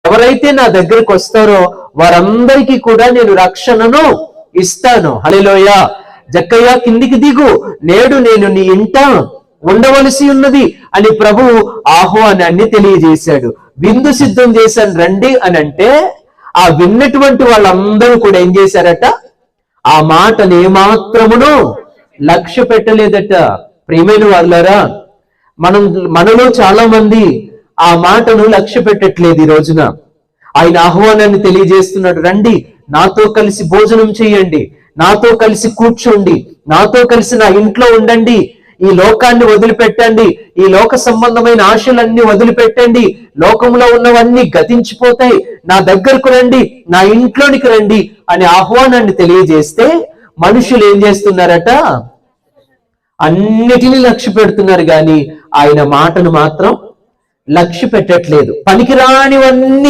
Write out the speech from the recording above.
ఎవరైతే నా దగ్గరకు వస్తారో వారందరికీ కూడా నేను రక్షణను ఇస్తాను. హల్లెలూయా. జక్కయ్య కిందికి దిగు, నేడు నేను నీ ఇంట ఉండవలసి ఉన్నది అని ప్రభువు ఆహ్వానాన్ని తెలియజేశాడు. విందు సిద్ధం చేశాను రండి అని అంటే ఆ విన్నటువంటి వాళ్ళందరూ కూడా ఏం చేశారట? ఆ మాటను ఏమాత్రమును లక్ష్య పెట్టలేదట. ప్రియమైన వాళ్ళారా, మనలో చాలా మంది ఆ మాటను లక్ష్య పెట్టట్లేదు. ఈ రోజున ఆయన ఆహ్వానాన్ని తెలియజేస్తున్నాడు, రండి నాతో కలిసి భోజనం చేయండి, నాతో కలిసి కూర్చోండి, నాతో కలిసి నా ఇంట్లో ఉండండి, ఈ లోకాన్ని వదిలిపెట్టండి, ఈ లోక సంబంధమైన ఆశలన్నీ వదిలిపెట్టండి, లోకంలో ఉన్నవన్నీ గతించిపోతాయి, నా దగ్గరకు రండి, నా ఇంట్లోనికి రండి అనే ఆహ్వానాన్ని తెలియజేస్తే మనుషులు ఏం చేస్తున్నారట? అన్నిటినీ లక్ష్య పెడుతున్నారు కానీ ఆయన మాటను మాత్రం లక్ష్య పెట్టట్లేదు. పనికిరానివన్నీ